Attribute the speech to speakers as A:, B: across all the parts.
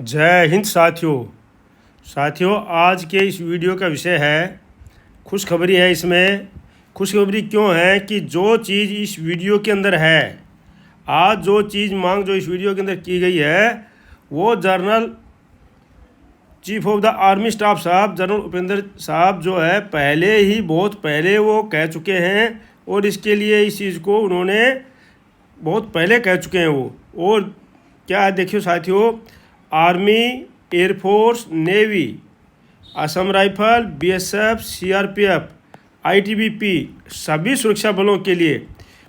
A: जय हिंद साथियों आज के इस वीडियो का विषय है खुशखबरी है। इसमें खुशखबरी क्यों है कि जो चीज़ इस वीडियो के अंदर है, आज जो चीज़ मांग जो इस वीडियो के अंदर की गई है, वो general chief of the army staff साहब जनरल उपेंद्र साहब जो है पहले ही बहुत पहले वो कह चुके हैं और इसके लिए इस चीज़ को उन्होंने बहुत पहले कह चुके हैं वो। और क्या है देखियो साथियों, army, air force, navy, Assam rifle, BSF, CRPF, ITBP सभी सुरक्षा बलों के लिए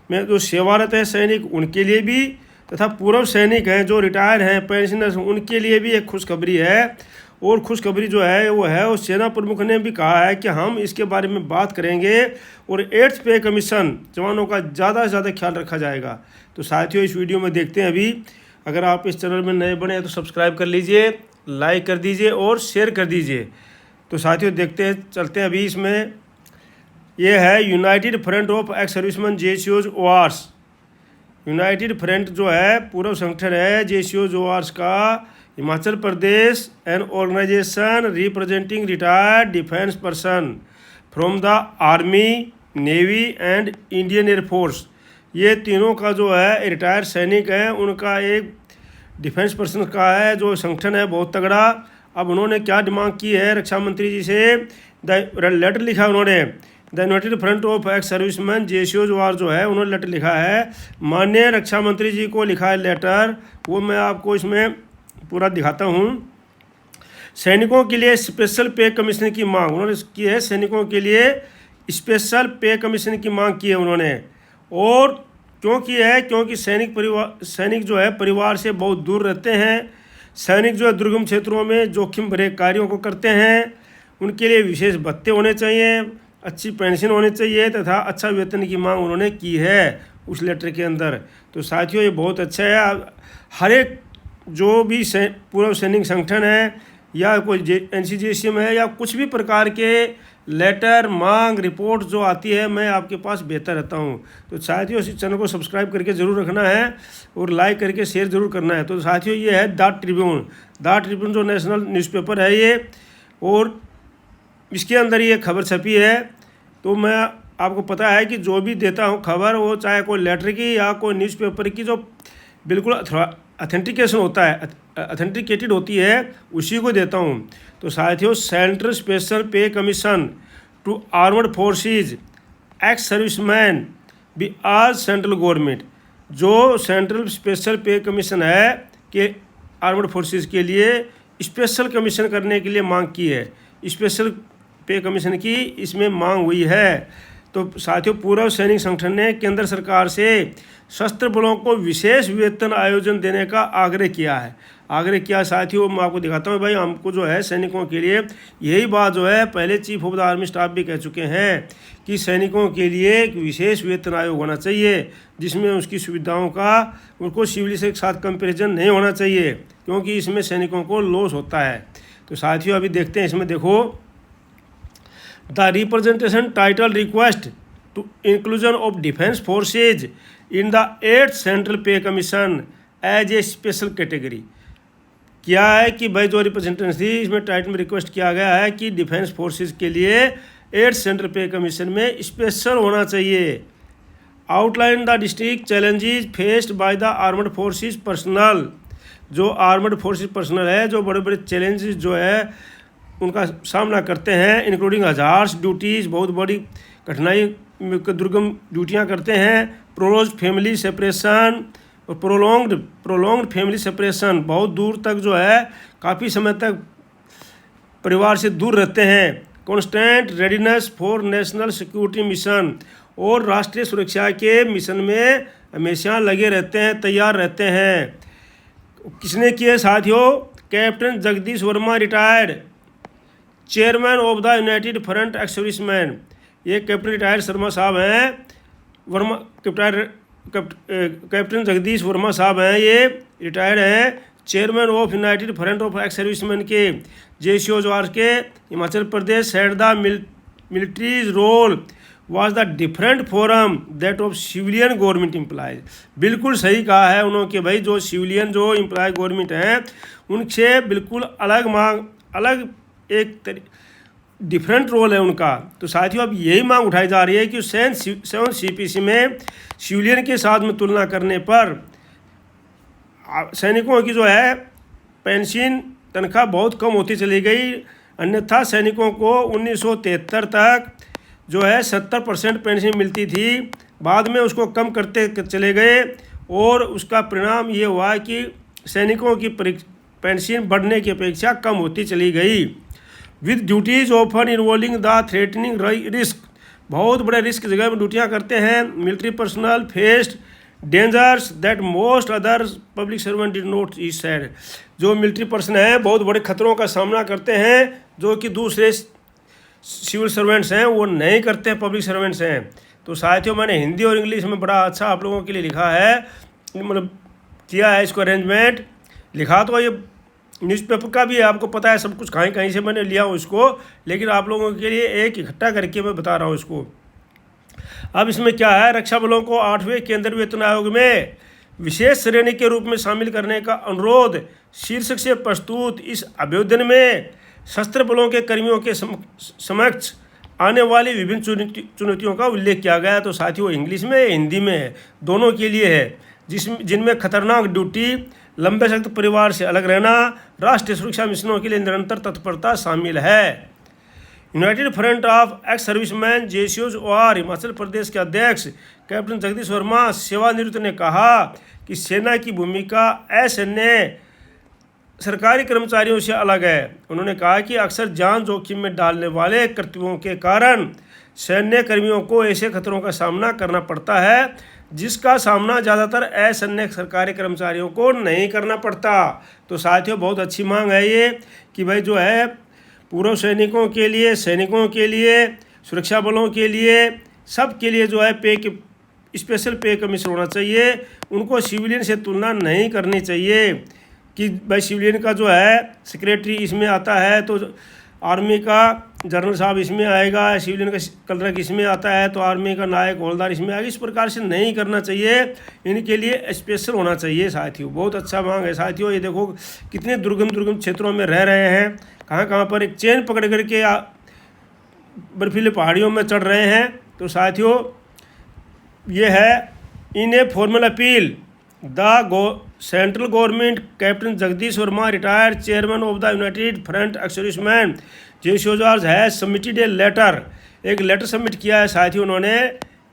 A: में जो सेवारत है सैनिक उनके लिए भी तथा पूर्व सैनिक हैं जो रिटायर हैं पेंशनर्स उनके लिए भी एक खुशखबरी है। और खुशखबरी जो है वो सेना प्रमुख ने भी कहा है कि हम इसके बारे में बात करेंगे और 8th पे कमीशन जवानों का ज़्यादा से ज़्यादा ख्याल रखा जाएगा। तो साथियों इस वीडियो में देखते हैं। अभी अगर आप इस चैनल में नए बने हैं तो सब्सक्राइब कर लीजिए, लाइक कर दीजिए और शेयर कर दीजिए। तो साथियों देखते हैं, चलते हैं अभी इसमें। ये है United Front of ex serviceman जेसीओज ओआरस। यूनाइटेड फ्रंट जो है पूर्व संगठन है जेसीओज ओआरस का, Himachal Pradesh, an organization representing retired defence person from the army, navy and Indian air force. ये तीनों का जो है रिटायर्ड सैनिक है, उनका एक डिफेंस पर्सन का है जो संगठन है बहुत तगड़ा। अब उन्होंने क्या डिमांड की है रक्षा मंत्री जी से, द लेटर लिखा उन्होंने, the United Front of ex serviceman जेसीओज वार जो है उन्होंने लेटर लिखा है, माननीय रक्षा मंत्री जी को लिखा है लेटर। वो मैं आपको इसमें पूरा दिखाता हूँ। सैनिकों के लिए स्पेशल पे कमीशन की मांग उन्होंने की है, सैनिकों के लिए स्पेशल पे कमीशन की मांग की है उन्होंने। और क्यों की है? क्योंकि सैनिक जो है परिवार से बहुत दूर रहते हैं, सैनिक जो है दुर्गम क्षेत्रों में जोखिम भरे कार्यों को करते हैं, उनके लिए विशेष भत्ते होने चाहिए, अच्छी पेंशन होनी चाहिए तथा अच्छा वेतन की मांग उन्होंने की है उस लेटर के अंदर। तो साथियों ये बहुत अच्छा है। हर एक जो भी पूर्व सैनिक संगठन है या कोई एनसीजीएसएम है या कुछ भी प्रकार के लेटर मांग रिपोर्ट जो आती है मैं आपके पास बेहतर रहता हूँ। तो साथियों इस चैनल को सब्सक्राइब करके ज़रूर रखना है और लाइक करके शेयर ज़रूर करना है। तो साथियों ये है द ट्रिब्यून जो नेशनल न्यूज़पेपर है ये, और इसके अंदर ये खबर छपी है। तो मैं आपको पता है कि जो भी देता हूँ खबर, वो चाहे कोई लेटर की या कोई न्यूज़पेपर की जो बिल्कुल ऑथेंटिकेशन होता है, ऑथेंटिकेटेड होती है, उसी को देता हूँ। तो साथियों central special pay commission to armed forces ex servicemen बी आज सेंट्रल गवर्नमेंट, जो सेंट्रल स्पेशल पे कमीशन है कि आर्मड फोर्सेस के लिए स्पेशल कमीशन करने के लिए मांग की है, स्पेशल पे कमीशन की इसमें मांग हुई है। तो साथियों पूर्व सैनिक संगठन ने केंद्र सरकार से सशस्त्र बलों को विशेष वेतन आयोजन देने का आग्रह किया साथियों मैं आपको दिखाता हूँ। भाई हमको जो है सैनिकों के लिए यही बात जो है पहले chief of the army staff भी कह चुके हैं कि सैनिकों के लिए एक विशेष वेतन आयोग होना चाहिए जिसमें उसकी सुविधाओं का उनको सिविल से एक साथ कंपेरिजन नहीं होना चाहिए, क्योंकि इसमें सैनिकों को लॉस होता है। तो साथियों अभी देखते हैं इसमें, देखो the representation title request to inclusion of defence forces in the 8th central pay commission as a special category. क्या है कि भाई जो रिप्रेजेंटेशन थी इसमें टाइटल में रिक्वेस्ट किया गया है कि डिफेंस फोर्सेज के लिए 8th सेंट्रल पे कमीशन में स्पेशल होना चाहिए। Outline the district challenges faced by the armed forces personnel, जो आर्मड फोर्सेज पर्सनल है जो बड़े बड़े चैलेंजेस जो है उनका सामना करते हैं, इंक्लूडिंग हजार्स ड्यूटीज़, बहुत बड़ी कठिनाई दुर्गम ड्यूटियां करते हैं, प्रोलॉन्ग्ड फैमिली सेपरेशन और प्रोलॉन्ग्ड फैमिली सेपरेशन, बहुत दूर तक जो है काफ़ी समय तक परिवार से दूर रहते हैं, constant readiness for national security mission, और राष्ट्रीय सुरक्षा के मिशन में हमेशा लगे रहते हैं, तैयार रहते हैं। किसने किए साथियों? Captain Jagdish Verma retired chairman of the United Front ex serviceman. ये कैप्टन रिटायर्ड शर्मा साहब हैं, कैप्टन जगदीश वर्मा साहब हैं, ये रिटायर्ड हैं, chairman of United Front of ex serviceman के जेसीओज वार के, Himachal Pradesh, head the military's role was the different forum that of civilian government employees। बिल्कुल सही कहा है उन्होंने कि भाई जो सिविलियन जो एम्प्लॉय गवर्नमेंट हैं उनसे बिल्कुल अलग मांग, अलग एक डिफरेंट रोल है उनका। तो साथियों अब यही मांग उठाई जा रही है कि 7 CPC में सिविलियन के साथ में तुलना करने पर सैनिकों की जो है पेंशन तनख्वाह बहुत कम होती चली गई। अन्यथा सैनिकों को 1973 तक जो है 70% पेंशन मिलती थी, बाद में उसको कम करते चले गए और उसका परिणाम ये हुआ कि सैनिकों की पेंशन बढ़ने की अपेक्षा कम होती चली गई। With duties often involving the threatening risk, बहुत बड़े रिस्क जगह में ड्यूटियाँ करते हैं। Military personnel faced dangers that most other public servant did not is sad. जो मिलिट्री पर्सन हैं बहुत बड़े खतरों का सामना करते हैं जो कि दूसरे सिविल सर्वेंट्स हैं वो नहीं करते, पब्लिक सर्वेंट्स हैं। तो साथियों मैंने हिंदी और इंग्लिश में बड़ा अच्छा आप लोगों के लिए लिखा है, मतलब किया है इसको अरेंजमेंट। लिखा तो ये न्यूज़पेपर का भी है, आपको पता है सब कुछ कहीं कहीं से मैंने लिया हूँ इसको, लेकिन आप लोगों के लिए एक इकट्ठा करके मैं बता रहा हूँ इसको। अब इसमें क्या है, रक्षा बलों को 8वें केंद्रीय वेतन आयोग में विशेष श्रेणी के रूप में शामिल करने का अनुरोध शीर्षक से प्रस्तुत इस आवेदन में सशस्त्र बलों के कर्मियों के समक्ष आने वाली विभिन्न चुनौतियों का उल्लेख किया गया। तो साथियों इंग्लिश में हिंदी में है, दोनों के लिए है, जिनमें खतरनाक ड्यूटी, लंबे सख्त परिवार से अलग रहना, राष्ट्रीय सुरक्षा मिशनों के लिए निरंतर तत्परता शामिल है। United Front of ex serviceman JCOs और हिमाचल प्रदेश के अध्यक्ष कैप्टन जगदीश वर्मा सेवानिवृत्त ने कहा कि सेना की भूमिका असैन्य सरकारी कर्मचारियों से अलग है। उन्होंने कहा कि अक्सर जान जोखिम में डालने वाले कर्तव्यों के कारण सैन्य कर्मियों को ऐसे खतरों का सामना करना पड़ता है जिसका सामना ज़्यादातर असैन्य सरकारी कर्मचारियों को नहीं करना पड़ता। तो साथियों बहुत अच्छी मांग है ये कि भाई जो है पूर्व सैनिकों के लिए सुरक्षा बलों के लिए सब के लिए जो है स्पेशल पे कमीशन होना चाहिए। उनको सिविलियन से तुलना नहीं करनी चाहिए कि भाई सिविलियन का जो है सेक्रेटरी इसमें आता है तो आर्मी का जनरल साहब इसमें आएगा, सिविलियन का क्लर्क इसमें आता है तो आर्मी का नायक हवलदार इसमें आएगा। इस प्रकार से नहीं करना चाहिए, इनके लिए स्पेशल होना चाहिए। साथियों बहुत अच्छा मांग है। साथियों ये देखो कितने दुर्गम क्षेत्रों में रह रहे हैं, कहाँ पर एक चेन पकड़ करके बर्फीले पहाड़ियों में चढ़ रहे हैं। तो साथियों ये है in a formal appeal the central government captain Jagdish Verma retired chairman of the United Front ex serviceman JCOs है सबमिटेड ए लेटर, एक लेटर सबमिट किया है। साथियों उन्होंने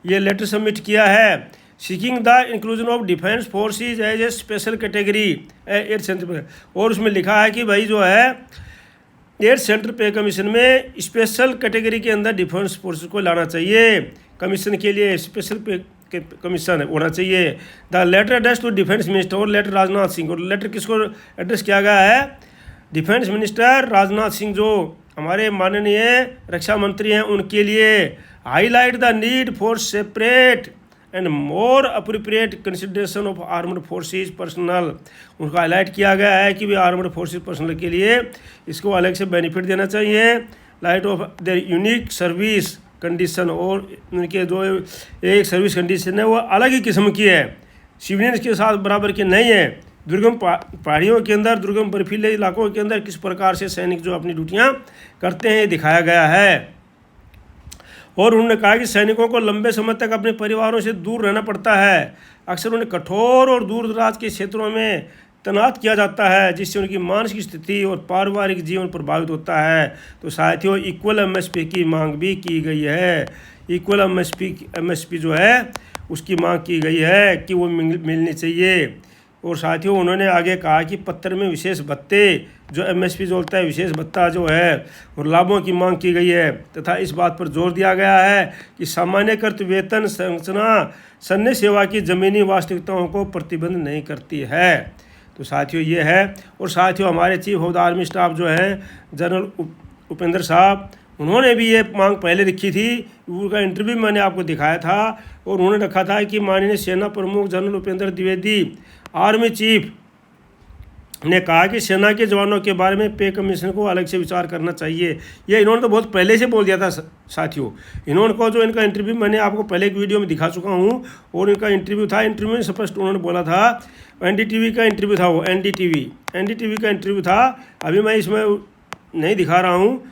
A: ये लेटर सबमिट किया है seeking the inclusion of defence forces as a special category at centre, और उसमें लिखा है कि भाई जो है 8 सेंटर पे कमीशन में स्पेशल कैटेगरी के अंदर डिफेंस फोर्सेज को लाना चाहिए। कमीशन के लिए स्पेशल पे कमीशन होना चाहिए। The letter address to defence minister, और लेटर राजनाथ सिंह, और लेटर किसको एड्रेस किया गया है, डिफेंस मिनिस्टर राजनाथ सिंह जो हमारे माननीय रक्षा मंत्री हैं उनके लिए। Highlight the need for separate and more appropriate consideration of armed forces personnel, उनको हाईलाइट किया गया है कि भी आर्मड फोर्सेज पर्सनल के लिए इसको अलग से बेनिफिट देना चाहिए। Light of their unique service condition, और उनके जो एक सर्विस कंडीशन है वो अलग ही किस्म की है, सिविलियंस के साथ बराबर की नहीं है। दुर्गम पहाड़ियों के अंदर, दुर्गम बर्फीले इलाकों के अंदर किस प्रकार से सैनिक जो अपनी ड्यूटियाँ करते हैं ये दिखाया गया है। और उन्होंने कहा कि सैनिकों को लंबे समय तक अपने परिवारों से दूर रहना पड़ता है, अक्सर उन्हें कठोर और दूर दराज के क्षेत्रों में तैनात किया जाता है जिससे उनकी मानसिक स्थिति और पारिवारिक जीवन प्रभावित होता है। तो साथियों इक्वल MSP की मांग भी की गई है, इक्वल MSP जो है उसकी मांग की गई है कि वो मिलनी चाहिए। और साथियों उन्होंने आगे कहा कि पत्र में विशेष भत्ते जो MSP जो होता है विशेष भत्ता जो है और लाभों की मांग की गई है, तथा इस बात पर जोर दिया गया है कि सामान्यकृत वेतन संरचना सैन्य सेवा की ज़मीनी वास्तविकताओं को प्रतिबंध नहीं करती है। तो साथियों ये है। और साथियों हमारे chief of the army staff जो हैं जनरल उपेंद्र साहब, उन्होंने भी ये मांग पहले रखी थी, उनका इंटरव्यू मैंने आपको दिखाया था, और उन्होंने रखा था कि माननीय सेना प्रमुख general Upendra Dwivedi, army chief ने कहा कि सेना के जवानों के बारे में पे कमीशन को अलग से विचार करना चाहिए। ये इन्होंने तो बहुत पहले से बोल दिया था साथियों। इन्होंने को जो इनका इंटरव्यू मैंने आपको पहले एक वीडियो में दिखा चुका हूँ, और इनका इंटरव्यू था, इंटरव्यू में स्पष्ट उन्होंने बोला था, NDTV का इंटरव्यू था, वो NDTV का इंटरव्यू था। अभी मैं इसमें नहीं दिखा रहा हूँ,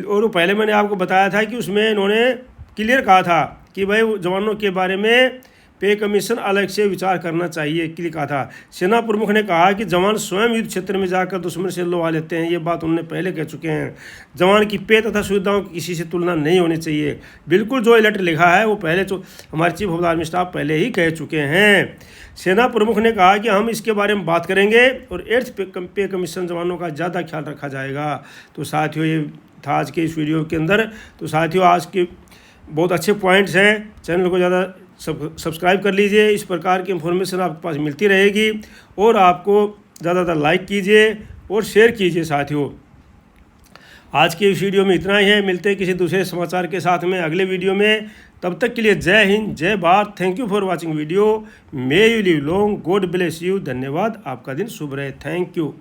A: और पहले मैंने आपको बताया था कि उसमें इन्होंने क्लियर कहा था कि भाई जवानों के बारे में पे कमीशन अलग से विचार करना चाहिए, क्लियर कहा था। सेना प्रमुख ने कहा कि जवान स्वयं युद्ध क्षेत्र में जाकर दुश्मन से लड़वा लेते हैं, ये बात उन्होंने पहले कह चुके हैं। जवान की पे तथा सुविधाओं की किसी से तुलना नहीं होनी चाहिए। बिल्कुल जो लेटर लिखा है वो पहले तो हमारे chief of the army staff पहले ही कह चुके हैं। सेना प्रमुख ने कहा कि हम इसके बारे में बात करेंगे और 8th पे कमीशन जवानों का ज़्यादा ख्याल रखा जाएगा। तो साथियों ये था आज के इस वीडियो के अंदर। तो साथियों आज के बहुत अच्छे पॉइंट्स हैं, चैनल को ज़्यादा सब्सक्राइब कर लीजिए, इस प्रकार की इन्फॉर्मेशन आपके पास मिलती रहेगी। और आपको ज़्यादातर लाइक कीजिए और शेयर कीजिए। साथियों आज के इस वीडियो में इतना ही है, मिलते हैं किसी दूसरे समाचार के साथ में अगले वीडियो में। तब तक के लिए जय हिंद, जय Bharat. Thank you for watching video. May you live long, God bless you. धन्यवाद, आपका दिन शुभ रहे। Thank you.